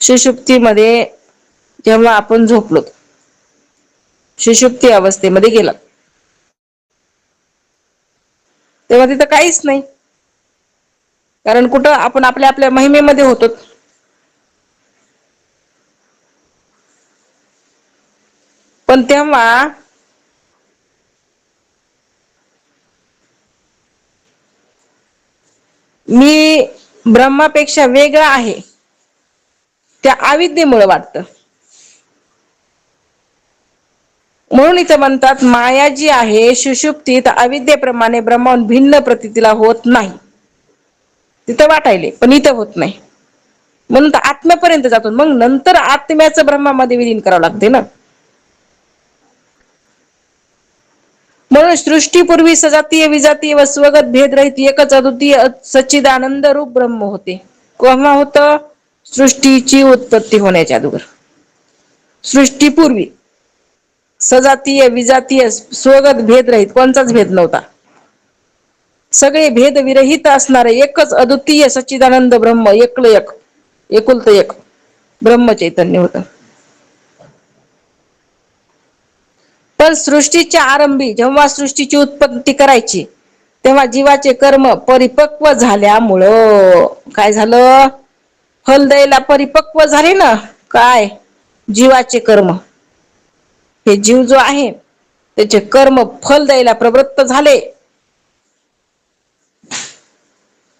सुषुप्तीमध्ये जेव्हा आपण झोपलो, सुषुप्ती अवस्थेमध्ये गेला, तेव्हा तिथं काहीच नाही. कारण कुठं? आपण आपल्या आपल्या महिमेमध्ये होतो. पण तेव्हा मी ब्रह्मापेक्षा वेगळा आहे त्या अविद्येमुळे वाटतं. म्हणून इथं म्हणतात माया जी आहे सुषुप्तीत अविद्येप्रमाणे ब्रह्माहून भिन्न प्रतीतीला होत नाही. तिथं वाटायले पण इथं होत नाही. म्हणून तर आत्म्यापर्यंत जातो, मग नंतर आत्म्याचं ब्रह्मामध्ये विलीन करावं लागते ना. म्हणून सृष्टीपूर्वी सजातीय विजातीय व स्वगत भेदरहित एकच अद्वितीय सच्चिदानंद रूप ब्रह्म होते. केव्हा होतं? सृष्टीची उत्पत्ती होण्याच्या अगोदर. सृष्टीपूर्वी सजातीय विजातीय स्वगत भेदरहित कोणताच भेद नव्हता. सगळे भेद विरहित असणारे एकच अद्वितीय सच्चिदानंद ब्रह्म, एकल एक, एकुलत एक ब्रह्म चैतन्य होतं. पण सृष्टीच्या आरंभी जेव्हा सृष्टीची उत्पत्ती करायची तेव्हा जीवाचे कर्म परिपक्व झाल्यामुळं काय झालं? फल द्यायला परिपक्व झाले ना. काय? जीवाचे कर्म. हे जीव जो आहे त्याचे कर्म फल द्यायला प्रवृत्त झाले,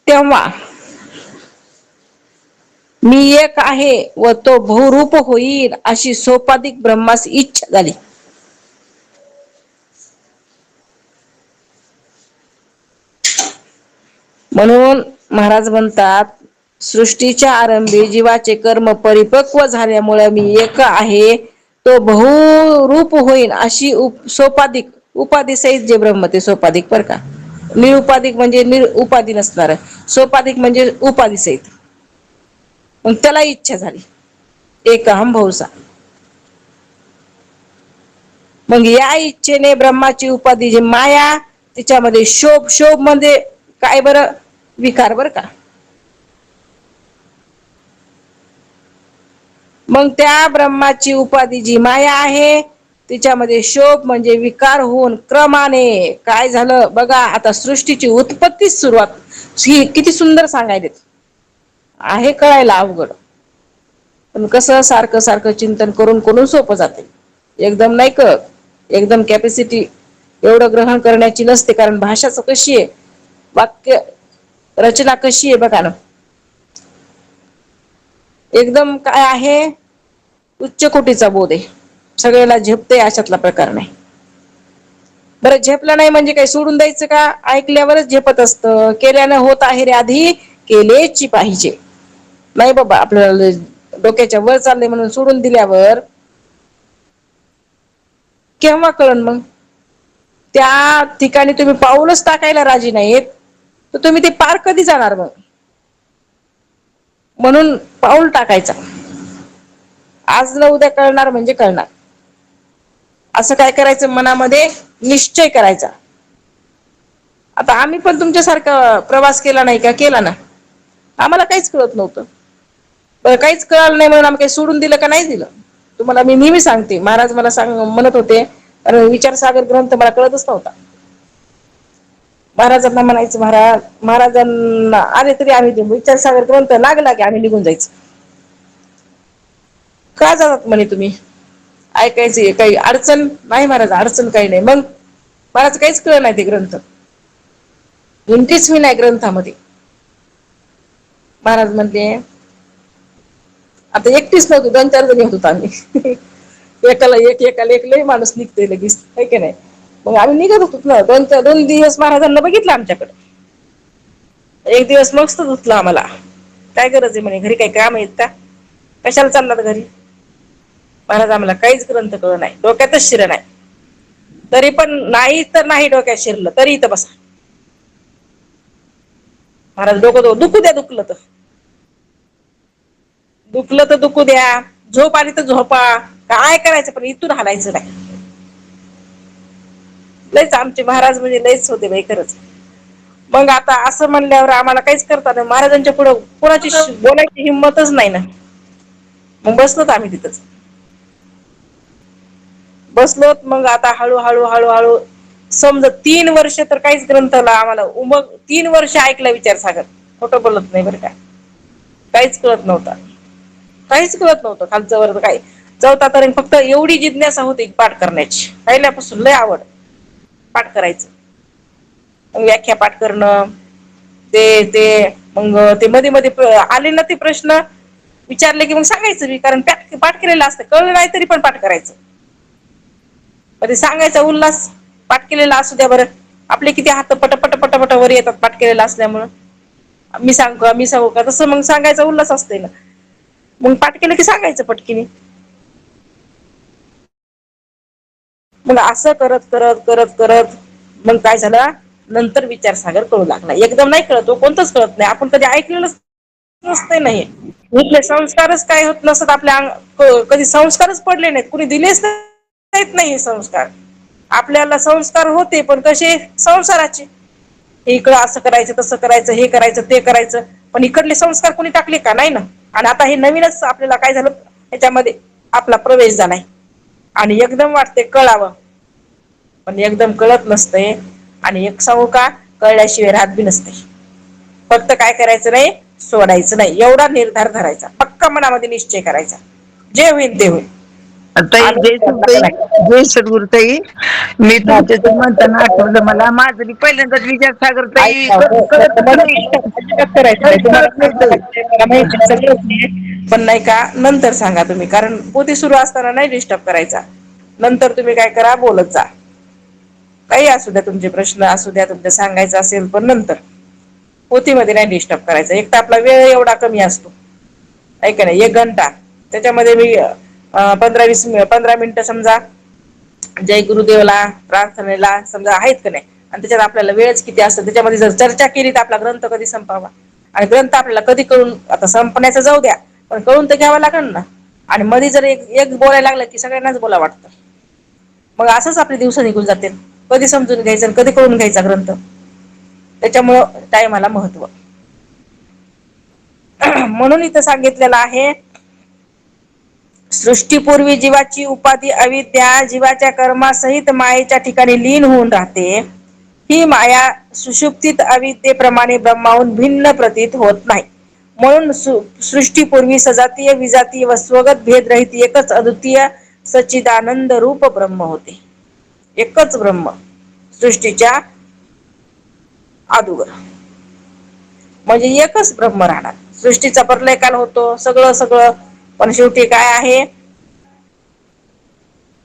तेव्हा मी एक आहे व तो बहुरूप होईल अशी सोपाधिक ब्रह्मास इच्छा झाली. म्हणून महाराज म्हणतात सृष्टीच्या आरंभी जीवाचे कर्म परिपक्व झाल्यामुळे मी एक आहे तो बहुरूप होईल अशी सोपाधिक उपाधी सहित जे ब्रह्म ते सोपाधिक बर का. निरुपाधिक म्हणजे उपाधी नसणार, सोपाधिक म्हणजे उपाधी सहित. मग त्याला इच्छा झाली एक अहम भाऊसा. मग या इच्छेने ब्रह्माची उपाधी जी माया तिच्यामध्ये शोभ, शोभ म्हणजे काय बरं? विकार बर का. मग त्या ब्रह्माची उपाधी जी माया आहे तिच्यामध्ये शोभ म्हणजे विकार होऊन क्रमाने काय झालं बघा. आता सृष्टीची उत्पत्तीच सुरुवात ही किती सुंदर सांगायलेत. आहे कळायला अवघड, पण कसं सारखं सारखं चिंतन करून करून सोपं जाते. एकदम नाही कळत. एकदम कॅपॅसिटी एवढं ग्रहण करण्याची नसते. कारण भाषाच कशी आहे, वाक्य रचना कशी आहे बघा ना. एकदम काय आहे, उच्च कोटीचा बोध आहे. सगळ्याला झेपते अशातला प्रकार नाही. बरं झेपलं नाही म्हणजे काही सोडून द्यायचं का? ऐकल्यावरच झेपत असतं. केल्यानं होत आहे रे आधी केलेची पाहिजे. नाही बाबा आपल्याला डोक्याच्या वर चाललंय म्हणून सोडून दिल्यावर केव्हा कळन मग. त्या ठिकाणी तुम्ही पाऊलच टाकायला राजी नाहीत तर तुम्ही ते पार कधी जाणार मग. म्हणून पाऊल टाकायचा. आज न उद्या कळणार म्हणजे कळणार. असं काय करायचं, मनामध्ये निश्चय करायचा. आता आम्ही पण तुमच्यासारखा प्रवास केला नाही का? केला ना. आम्हाला काहीच कळत नव्हतं. बरं काहीच कळालं नाही म्हणून आम्ही काही सोडून दिलं का? नाही दिलं. तुम्हाला मी नेहमी सांगते, महाराज मला म्हणत होते, अरे विचारसागर ग्रंथ मला कळतच नव्हता. महाराजांना म्हणायचं महाराजांना आले तरी आम्ही विचारसागर ग्रंथ लागला की आम्ही निघून जायचं. का जातात म्हणे तुम्ही? ऐकायचे काही अडचण नाही महाराज, अडचण काही नाही. मग महाराज काहीच कळलं नाही ते ग्रंथ. गुंतीच मी नाही ग्रंथामध्ये. महाराज म्हणते आता एकटीच नव्हती, 2-4 जणी होतो आम्ही. एकाला एक लय माणूस निघतोय लगेच, है की नाही. मग आम्ही निघत होतो ना. 2 दिवस महाराजांना बघितलं आमच्याकडे. एक दिवस मस्त धुतलं आम्हाला. काय गरज आहे म्हणे, घरी काही काम आहेत का? कशाला चाललात घरी? महाराज आम्हाला काहीच ग्रंथ कळलं नाही, डोक्यातच शिर नाही. तरी पण नाही तर नाही डोक्यात शिरलं तरी इथं बसा. महाराज डोकं दुखू द्या, दुखलं तर दुखू द्या, झोप आली तर झोपा, काय करायचं पण इथून हालायचं नाही. लयच आमचे महाराज म्हणजे लयच होते बाई खरंच. मग आता असं म्हणल्यावर आम्हाला काहीच करता नाही. महाराजांच्या पुढं कोणाची बोलायची हिंमतच नाही ना. मग बसलोत आम्ही तिथंच. बसलोत मग आता हळूहळू समजा 3 वर्ष तर काहीच ग्रंथाला आम्हाला 3 वर्ष ऐकलं विचारसागर. खोटं बोलत नाही बरं का. काहीच कळत नव्हतं. काहीच कळत नव्हतं खालचं वर काही. चौथा पर्यंत फक्त एवढी जिज्ञासा होती पाठ करण्याची. पहिल्यापासून लय आवड पाठ करायचं. व्याख्या पाठ करणं. ते मग ते मध्ये मध्ये आले ना ते प्रश्न विचारले की मग सांगायचं मी. कारण पाठ केलेलं असतं. कळलं नाही तरी पण पाठ करायचं. मग ते सांगायचा उल्हास. पाठ केलेला असू द्या बरं. आपले किती हात पट वर येतात पाठ केलेला असल्यामुळं. मी सांगू का तसं मग सांगायचा उल्हास असतोय ना. मग पाठ केलं की सांगायचं पटकीने. मग असं करत मग काय झालं, नंतर विचारसागर कळू लागला. एकदम नाही कळत. कोणतंच कळत नाही. आपण कधी ऐकलेलंच नसतंय ना हे. इथले संस्कारच काय होत नसत आपल्या कधी संस्कारच पडले नाहीत. कुणी दिलेच नाही हे संस्कार. आपल्याला संस्कार होते पण कसे संसाराचे. इकडं असं करायचं, तसं करायचं, हे करायचं, ते करायचं. पण इकडले संस्कार कोणी टाकले का? नाही ना. आणि आता हे नवीनच आपल्याला काय झालं, ह्याच्यामध्ये आपला प्रवेश झालाय. आणि एकदम वाटते कळावं. पण एकदम कळत नसतंय. आणि एक सांगू का, कळल्याशिवाय राहत बी नसते. फक्त काय करायचं नाही, सोडायचं नाही. एवढा निर्धार धरायचा. पक्का मनामध्ये निश्चय करायचा. जे होईल ते होईल. ताई जय सद्गुरुताई. मी तुमच्या आणि म्हणताना आठवलं मला, माझं बी पहिल्यांदाच विचारसागर ताई कळतच नाही. काहीच कळत नाही ताई. पण नाही का नंतर सांगा तुम्ही. कारण पोथी सुरू असताना नाही डिस्टर्ब करायचा. नंतर तुम्ही काय करा, बोलत जा. काही असू द्या, तुमचे प्रश्न असू द्या, तुमचं सांगायचं असेल पण नंतर. पोथीमध्ये नाही डिस्टर्ब करायचं. एक तर आपला वेळ एवढा कमी असतो. आहे का नाही. 1 घंटा त्याच्यामध्ये मी 15 मिनिटं समजा जय गुरुदेवला, प्रार्थनेला समजा आहेत का नाही. आणि त्याच्यात आपल्याला वेळच किती असतो. त्याच्यामध्ये जर चर्चा केली तर आपला ग्रंथ कधी संपावा. आणि ग्रंथ आपल्याला कधी कळून, आता संपण्याचं जाऊ द्या, पण कळून तर घ्यावं लागेल ना. आणि मध्ये जर एक बोलायला लागलं की सगळ्यांनाच बोला वाटतं. मग असंच आपले दिवस निघून जातील. कधी समजून घ्यायचं आणि कधी कळून घ्यायचा ग्रंथ. त्याच्यामुळं टायमाला महत्त्व. म्हणून इथं सांगितलेलं आहे सृष्टीपूर्वी जीवाची उपाधी अविद्या जीवाच्या कर्मासहित मायेच्या ठिकाणी लीन होऊन राहते. ही माया सुषुप्तीत अविद्येप्रमाणे ब्रह्माहून भिन्न प्रतीत होत नाही. म्हणून सृष्टीपूर्वी सजातीय विजातीय व स्वगत भेदरहित एकच अद्वितीय सच्चिदानंद रूप ब्रह्म होते. एकच ब्रह्म सृष्टीच्या अगोदर म्हणजे एकच ब्रह्म राहणार. सृष्टीचा प्रलय काल होतो सगळं सगळं, पण शेवटी काय आहे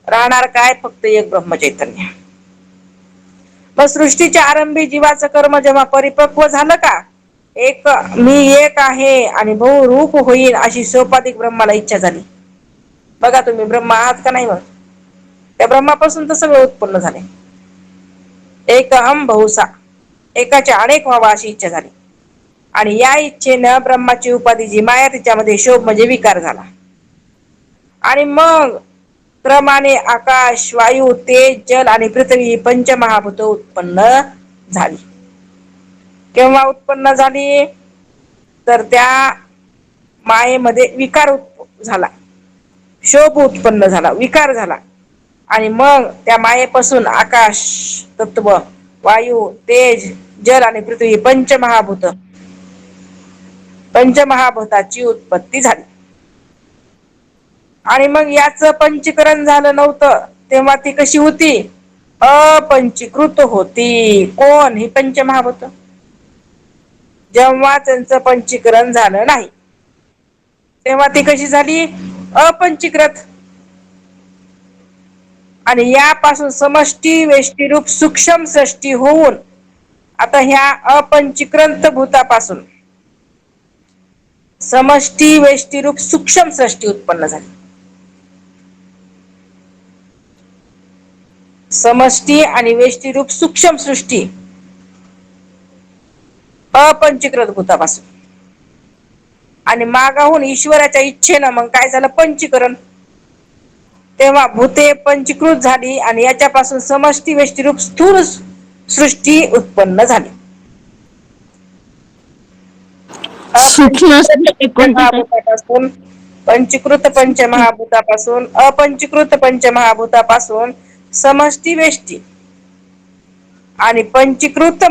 राहणार काय फक्त एक ब्रह्म चैतन्य. मग सृष्टीच्या आरंभी जीवाचं कर्म जेव्हा परिपक्व झालं का, एक मी एक आहे आणि बहु रूप होईल अशी सोपाधिक ब्रह्माला इच्छा झाली. बघा तुम्ही ब्रह्म आहात का नाही. मग त्या ब्रह्मापासून तर सगळं उत्पन्न झाले. एक अहम बहुसा, एकाचे अनेक व्हावा अशी इच्छा झाली. आणि या इच्छेनं ब्रह्माची उपाधी जी माया तिच्यामध्ये शोभ म्हणजे विकार झाला. आणि मग क्रमाने आकाश वायू तेज जल आणि पृथ्वी ही पंचमहाभूत उत्पन्न झाली. केव्हा उत्पन्न झाली तर त्या मायेमध्ये विकार झाला, शोभ उत्पन्न झाला, विकार झाला. आणि मग त्या मायेपासून आकाश तत्व वायू तेज जल आणि पृथ्वी पंचमहाभूताची उत्पत्ती झाली. आणि मग याच पंचीकरण झालं नव्हतं तेव्हा ती कशी होती, अपंचीकृत होती. कोण ही पंचमहाभूत, जेव्हा त्यांचं पंचीकरण झालं नाही तेव्हा ती कशी झाली, अपंचीकृत. आणि यापासून समष्टी वेष्टी रूप सूक्ष्म सृष्टी होऊन आता ह्या अपंचीकृत भूतापासून समष्टी वेष्टी रूप सूक्ष्म सृष्टी उत्पन्न झाली. समष्टी आणि वेष्टी रूप सूक्ष्म सृष्टी अपंचीकृत भूतापासून. आणि मागाहून ईश्वराच्या इच्छेनं मग काय झालं, पंचीकरण. तेव्हा भूते पंचीकृत झाली आणि याच्यापासून समष्टी वेष्टी रूप स्थूल सृष्टी उत्पन्न झाली. पंचमहाभूतापासून पंचीकृत पंचमहाभूतापासून अपंचीकृत पंचमहाभूतापासून समष्टी वेष्टी आणि पंचीकृत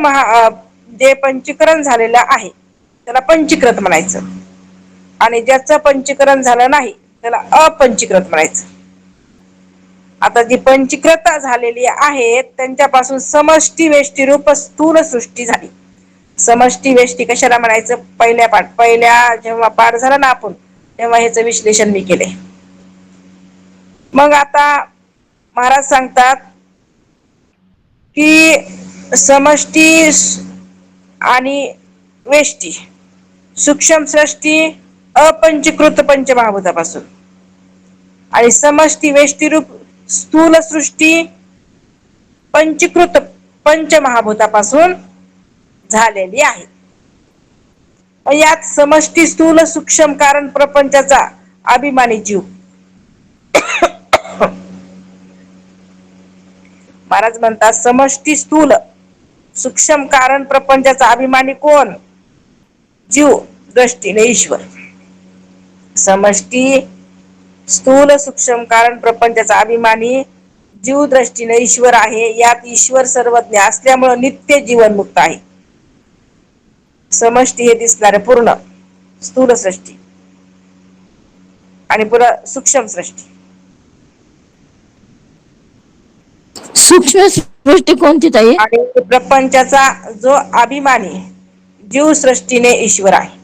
जे पंचीकरण झालेलं आहे त्याला पंचीकृत म्हणायचं. आणि ज्याचं पंचीकरण झालं नाही त्याला अपंचीकृत म्हणायचं. आता जी पंचीकृत झालेली आहेत त्यांच्यापासून समष्टी वेष्टी रूप स्थूल सृष्टी झाली. समष्टी वेष्टी कशाला म्हणायचं, पहिल्या जेव्हा पाठ झाला ना आपण तेव्हा ह्याचं विश्लेषण मी केले. मग आता महाराज सांगतात की समष्टी आणि वेष्टी सूक्ष्म सृष्टी अपंचीकृत पंचमहाभूतापासून आणि समष्टी वेष्टी रूप स्थूल सृष्टी पंचीकृत पंचमहाभूतापासून झालेली आहे. यात समष्टी स्थूल सूक्ष्म कारण प्रपंचाचा अभिमानी जीव. महाराज म्हणतात समष्टी स्थूल सूक्ष्म कारण प्रपंचाचा अभिमानी कोण, जीव दृष्टीने ईश्वर. समष्टी स्थूल सूक्ष्म कारण प्रपंचाचा अभिमानी जीव दृष्टीने ईश्वर आहे. यात ईश्वर सर्वज्ञ असल्यामुळे नित्य जीवनमुक्त आहे. समष्टी हे दिसणारे पूर्ण स्थूल सृष्टी आणि पुन्हा सूक्ष्म सृष्टी. सूक्ष्म सृष्टी कोणती ताई? आणि प्रपंचाचा जो अभिमानी जीव सृष्टीने ईश्वर आहे.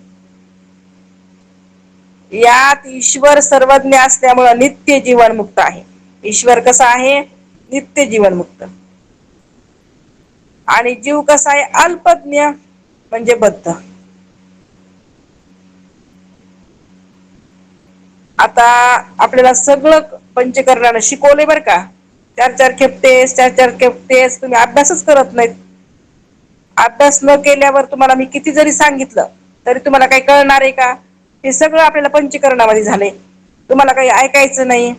यात ईश्वर सर्वज्ञ असल्यामुळे नित्य जीवनमुक्त आहे. ईश्वर कसा आहे, नित्य जीवनमुक्त. आणि जीव कसा आहे, अल्पज्ञ म्हणजे बद्ध. आता आपल्याला सगळं पंचकरणानं शिकवले बर का, चार चार खेपतेस तुम्ही अभ्यासच करत नाहीत. अभ्यास न केल्यावर तुम्हाला मी किती जरी सांगितलं तरी तुम्हाला काही कळणार आहे का. हे सगळं आपल्याला पंचकरणामध्ये झालंय. तुम्हाला काही ऐकायचं नाही,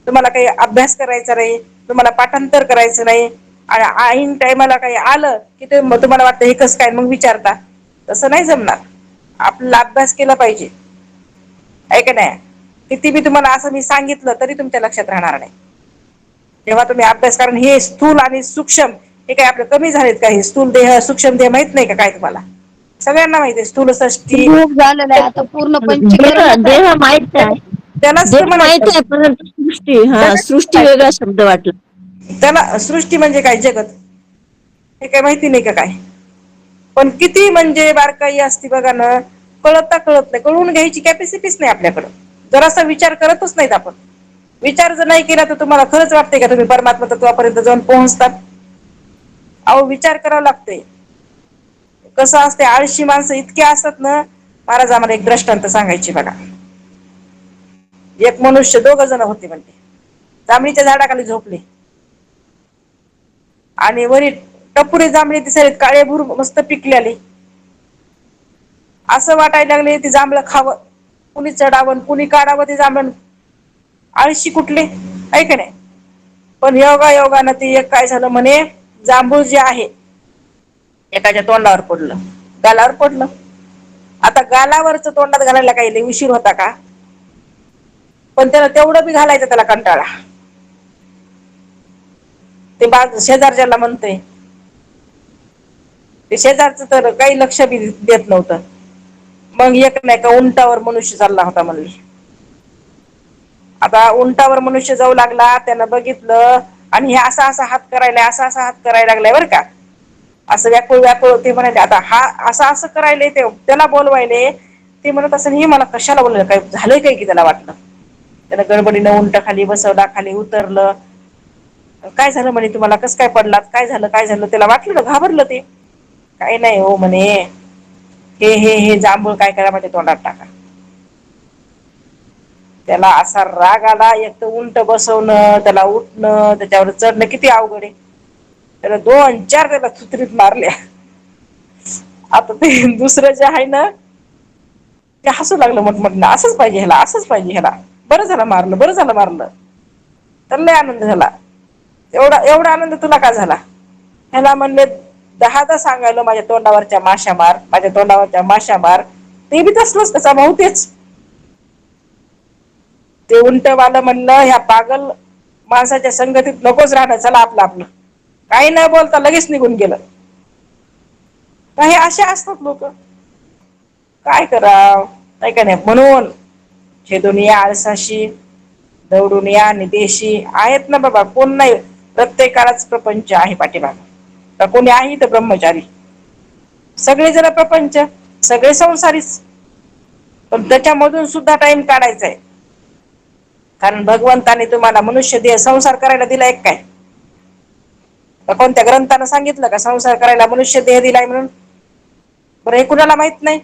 तुम्हाला काही अभ्यास करायचा नाही, तुम्हाला पाठांतर करायचं नाही. आणि ऐन टायमाला काही आलं की ते तुम्हाला वाटतं हे कसं काय, मग विचारता. तसं नाही जमणार. आपल्याला अभ्यास केला पाहिजे, आहे का नाही. किती बी तुम्हाला असं मी सांगितलं तरी तुमच्या लक्षात राहणार नाही. जेव्हा तुम्ही अभ्यास, कारण हे स्थूल आणि सूक्ष्म हे काय आपले कमी झालेत का? हे स्थूल देह सूक्ष्म देह माहित नाही का काय तुम्हाला? सगळ्यांना माहिती आहे स्थूल षष्टी. खूप झालेलं आहे आता पूर्ण देह पंचीकरण. देह माहित आहे. त्यालाच तर देह माहित म्हणायचं आहे, परंतु सृष्टी, हा जगत सृष्टी वेगळा शब्द वाटला. त्याला सृष्टी म्हणजे काय? जगत हे काय माहिती नाही का काय? पण किती म्हणजे बारकाई असती बघा ना, कळत नाही, कळून घ्यायची कॅपॅसिटीच नाही आपल्याकडं. जरासा विचार करतच नाहीत आपण. विचार जर नाही केला तर तुम्हाला खरंच वाटतंय का तुम्ही परमात्मा तत्वापर्यंत जाऊन पोहोचतात? अहो विचार करावा लागतोय. कसं असते, आळशी माणसं इतके असतात ना. महाराज आम्हाला एक दृष्टांत सांगायची बघा. एक मनुष्य, 2 जण होते म्हणते, जांभळीच्या झाडाखाली झोपले आणि वरी टपुरी जांभळी दिसायला काळेभूर मस्त पिकलेली. असं वाटायला लागले ती जांभळं खावं, कुणी चढावं कुणी काढावं ते जांभळं. आळशी कुठले, आहे का नाही? पण योगानं ते एक काय झालं म्हणे, जांभूळ जे आहे एकाच्या तोंडावर पडलं, गालावर पडलं. आता गालावरच तोंडात घालायला काही लय उशीर होता का? पण त्याला तेवढं बी घालायचं त्याला कंटाळा. ते शेजारच्याला म्हणतोय, ते शेजारचं तर काही लक्ष बी देत नव्हतं. मग एक नाही का उंटावर मनुष्य चालला होता म्हणले. आता उंटावर मनुष्य जाऊ लागला, त्यानं बघितलं आणि हे असा असा हात करायलाय, असा असा हात करायला लागलाय बरं का. असं व्याकुळ ते म्हणाले, आता हा असं असं करायले, ते त्याला बोलवायले. ते म्हणत असं हे मला कशाला बोलवलं, काय झालंय काय की त्याला वाटलं. त्यानं गडबडीनं उंट खाली बसवला, खाली उतरलं. काय झालं म्हणे तुम्हाला, कसं काय पडलात, काय झालं काय झालं, त्याला वाटलं ना, घाबरलं ते. काही नाही हो म्हणे, हे जांभूळ काय करा माझ्या तोंडात टाका. त्याला असा राग आला, एक तर उंट बसवणं, त्याला उठणं, त्याच्यावर चढणं किती अवघड आहे. त्याला 2-4 त्याला थुतरीत मारल्या. आता ते दुसरं जे आहे ना, ते हसू लागलं मोठमोठ्यानं, असंच पाहिजे ह्याला, असंच पाहिजे ह्याला, बरं झालं मारलं, बरं झालं मारलं. त्याला लय आनंद झाला. एवढा आनंद तुला का झाला? ह्याला म्हणले 10दा सांगायलो माझ्या तोंडावरच्या माशा मार, माझ्या तोंडावरच्या माशा मार. ते बी तसलंच, त्याचा भाऊ तेच. ते उंटवालं म्हणलं, ह्या पागल माणसाच्या संगतीत नकोच राहणं, चला आपलं आपलं. काही न बोलता लगेच निघून गेलं. काही असे असतात लोक, काय कराव, नाही का नाही? म्हणून छेदून या आळसाशी, दौडून या निदेशी. आहेत ना बाबा, कोण नाही, प्रत्येकालाच प्रपंच आहे पाठीमागं. का कोणी आहे इथं ब्रह्मचारी? सगळे जण प्रपंच, सगळे संसारीच. पण त्याच्यामधून सुद्धा टाइम काढायचाय. कारण भगवंताने तुम्हाला मनुष्य देह संसार करायला दिलाय काय? कोणत्या ग्रंथानं सांगितलं का संसार करायला मनुष्य देह दिलाय म्हणून? बरं हे कुणाला माहित नाही?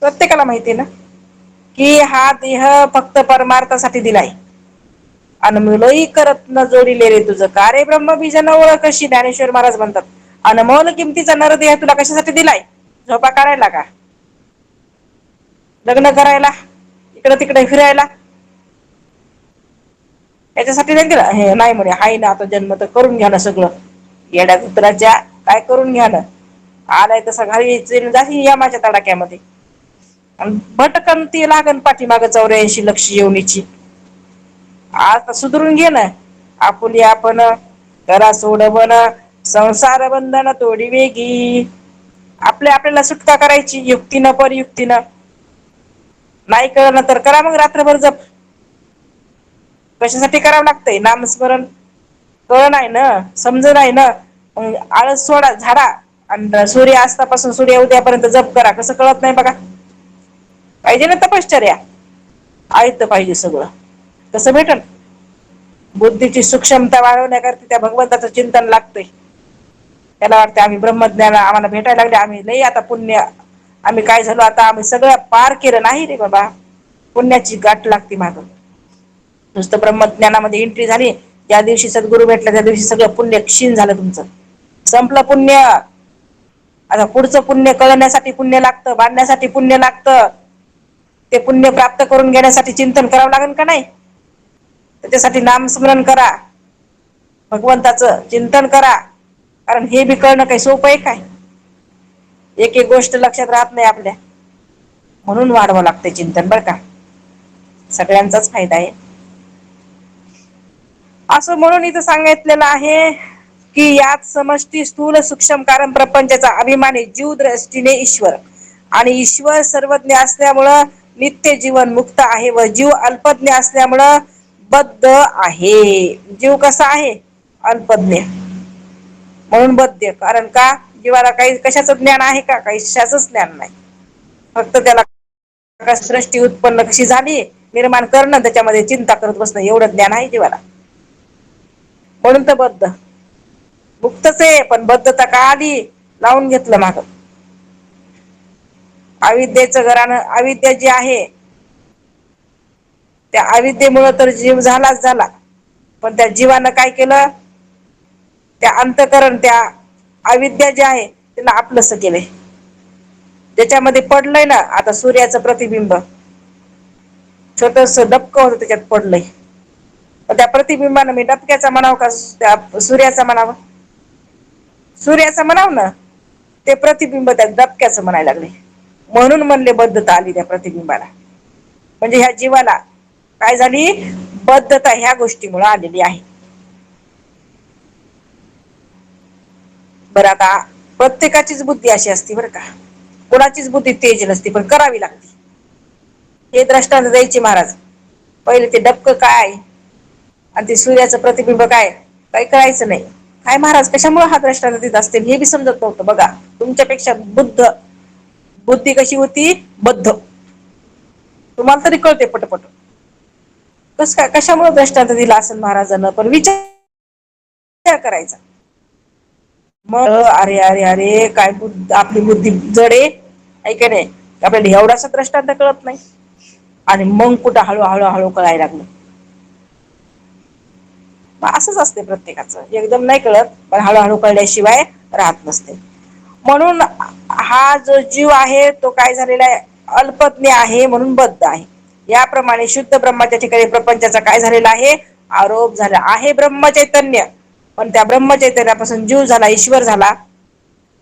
प्रत्येकाला माहिती ना, की हा देह फक्त परमार्थासाठी दिलाय. अन मुलंही करत न जोडिले रे तुझं का रे ब्रह्म बीजन ओळखशी, ज्ञानेश्वर महाराज म्हणतात. अनमोल किमतीचा नरदेह तुला कशासाठी दिलाय? झोपा काढायला का? लग्न करायला? इकडं तिकडे फिरायला? याच्यासाठी नाही दिला. हे नाही म्हणे, हाय ना आता जन्म तर करून घ्या ना सगळं. येड्या कुत्राच्या काय करून घ्या ना, आलाय तसा घरी जाईल यमाच्या तडाक्यामध्ये. भटकन ती लागन पाठीमागं 84 लक्ष योनीची. आता सुधरून घे ना. आपुली आपण करा सोडवण, संसार बंधन तोडी वेगी. आपल्याला सुटका करायची युक्तीनं परयुक्तीनं. नाही कळलं तर करा मग रात्रभर जप. कशासाठी करावं लागतंय नामस्मरण? कळ नाही ना, समज नाही ना, आळस सोडा, झाडा. आणि सूर्य अस्तापासून सूर्य उदयापर्यंत जप करा. कसं कळत नाही बघा? पाहिजे ना तपश्चर्या, आयत पाहिजे सगळं. कसं भेटल? बुद्धीची सूक्ष्मता वाढवण्याकरता त्या भगवंताचं चिंतन लागतंय. त्याला वाटतं आम्ही ब्रह्मज्ञान आम्हाला भेटायला लागले, आम्ही लई आता पुण्य, आम्ही काय झालो आता, आम्ही सगळं पार केलं. नाही रे बाबा, पुण्याची गाठ लागते मागं. नुसतं ब्रह्मज्ञानामध्ये एंट्री झाली, ज्या दिवशी सद्गुरू भेटला त्या दिवशी सगळं पुण्य क्षीण झालं तुमचं, संपलं पुण्य. आता पुढचं पुण्य कळण्यासाठी पुण्य लागतं, बांधण्यासाठी पुण्य लागतं. ते पुण्य प्राप्त करून घेण्यासाठी चिंतन करावं लागेल का नाही? त्याच्यासाठी नामस्मरण करा, भगवंताचं चिंतन करा. कारण हे बी कळणं काही सोपं आहे काय? एक एक गोष्ट लक्षात राहत नाही आपल्या, म्हणून वाढवावं लागतंय चिंतन बरं का. सगळ्यांचाच फायदा आहे. असं म्हणून इथं सांगितलेलं आहे की यात समष्टी स्थूल सूक्ष्म कारण प्रपंचाचा अभिमानी जीव दृष्टीने ईश्वर आणि ईश्वर सर्वज्ञ असल्यामुळं नित्य जीवन मुक्त आहे व जीव अल्पज्ञ असल्यामुळं बद्ध आहे. जीव कसा आहे? अल्पज्ञ, म्हणून बद्ध. कारण का? जीवाला काही कशाचं ज्ञान आहे का? काही कशाचंच ज्ञान नाही. फक्त त्याला दृष्टी उत्पन्न कशी झाली निर्माण करणं, त्याच्यामध्ये चिंता करत बसणं, एवढं ज्ञान आहे जीवाला. म्हणून तर बद्ध. मुक्तच आहे पण बद्धता का आली? लावून घेतलं माग. अविद्येचं घरानं, अविद्या जी आहे त्या अविद्येमुळे तर जीव झालाच झाला, पण त्या जीवानं काय केलं? त्या अंतकरण, त्या अविद्या जी आहे त्याला आपलंस केलंय. त्याच्यामध्ये पडलंय ना आता सूर्याचं प्रतिबिंब, छोटस डबकं होतं त्याच्यात पडलंय. त्या प्रतिबिंबानं मी डबक्याचा म्हणावं का त्या सूर्याचा म्हणावं? सूर्याचं म्हणाव ना. ते प्रतिबिंब त्या डबक्याचं म्हणायला लागले, म्हणून म्हणले बद्धता आली त्या प्रतिबिंबाला. म्हणजे ह्या जीवाला काय झाली? बद्धता ह्या गोष्टीमुळे आलेली आहे. बरं, आता प्रत्येकाचीच बुद्धी अशी असते बरं का, कोणाचीच बुद्धी तेज नसते, पण करावी लागते. हे दृष्टांत द्यायचे महाराज. पहिले ते डबकं काय आणि ते सूर्याचं प्रतिबिंब काय, काही कळायचं नाही. काय महाराज कशामुळे हा दृष्टांत देत असतील हे बी समजत नव्हतं. बघा, तुमच्यापेक्षा बुद्धी कशी होती? बद्ध. तुम्हाला तरी कळते पटपट. कस काय, कशामुळे दृष्टांत दिला असेल महाराजांना, पण विचार करायचा. मग अरे अरे अरे काय आपली बुद्धी जड आहे, ऐका नाही, आपल्याला एवढासा दृष्टांत कळत नाही. आणि मग कुठं हळूहळू हळू कळायला लागलं. असंच असते प्रत्येकाचं, एकदम नाही कळत, पण हळूहळू कळल्याशिवाय राहत नसते. म्हणून हा जो जीव आहे तो काय झालेला आहे? अल्पज्ञ आहे, म्हणून बद्ध आहे. याप्रमाणे शुद्ध ब्रह्माच्या ठिकाणी प्रपंचाचा काय झालेला आहे? आरोप झाला आहे. ब्रह्मचैतन्य, पण त्या ब्रह्मचैतन्यापासून जीव झाला, ईश्वर झाला.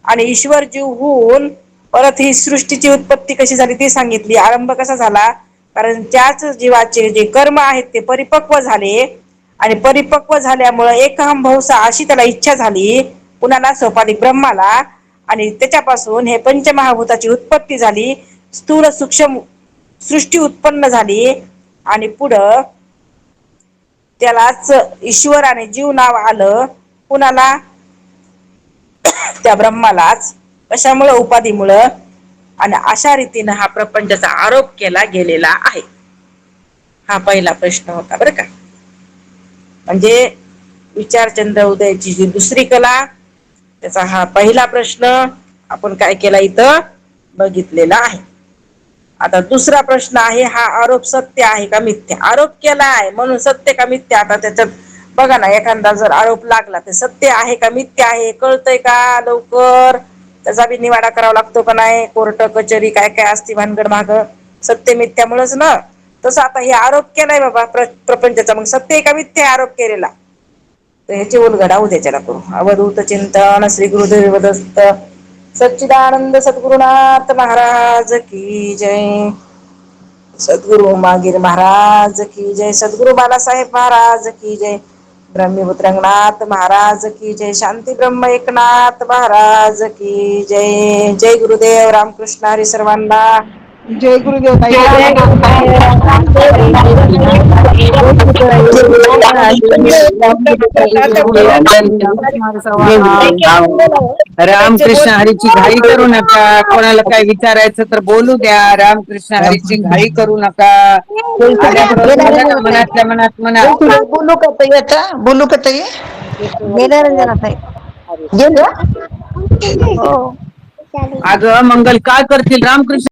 आणि ईश्वर जीव होऊन परत ही सृष्टीची उत्पत्ती कशी झाली ती सांगितली. आरंभ कसा झाला? कारण त्याच जीवाचे जे कर्म आहेत ते परिपक्व झाले, आणि परिपक्व झाल्यामुळे एकहम बहुसा अशी त्याला इच्छा झाली, कुणाला? सोपानिक ब्रह्माला. आणि त्याच्यापासून हे पंचमहाभूताची उत्पत्ती झाली, स्थूल सूक्ष्म सृष्टी उत्पन्न झाली, आणि पुढं त्यालाच ईश्वर आणि जीव नाव आलं. कुणाला? त्या ब्रह्मालाच. कशामुळं? उपाधीमुळं. आणि अशा रीतीनं हा प्रपंचाचा आरोप केला गेलेला आहे. हा पहिला प्रश्न होता बरं का. म्हणजे विचारचंद्र उदयाची जी दुसरी कला, त्याचा हा पहिला प्रश्न आपण काय केला इथं बघितलेला आहे. आता दुसरा प्रश्न आहे, हा आरोप सत्य आहे का मिथ्या? आरोप केला आहे म्हणून सत्य का मिथ्या? आता त्याच्यात बघा ना, एखादा जर आरोप लागला ते सत्य आहे का मिथ्या आहे कळतंय का लवकर? त्याचा बी निवाडा करावा लागतो का नाही? कोर्ट कचेरी काय काय असती भानगड माग, सत्य मिथ्यामुळेच ना. तसं आता हे आरोप केलाय बाबा प्रपंचाचा, मग सत्य का मिथ्या आरोप केलेला? तर ह्याची उलगडा उद्याच्याला करू. अवधूत चिंतन श्री गुरुदेव दत्त सच्चिदानंद सद्गुरुनाथ महाराज की जय. सद्गुरु मागीर महाराज की जय. सद्गुरु बालासाहेब महाराज की जय. ब्रह्मपुत्र रंगनाथ महाराज की जय. शांती ब्रह्म एकनाथ महाराज की जय. जय गुरुदेव. रामकृष्ण हरी सर्वांना. जय गुरुदेव ताई. रामकृष्ण हरीची घाई करू नका. कोणाला काय विचारायचं तर बोलू द्या. रामकृष्ण हरीची घाई करू नका. मनातल्या मनात म्हणा. बोलू का ताई आता? बोलू का ताई? गेल्या रंजना ताई. गेलं? हो. अगं मंगल काय करतील? रामकृष्ण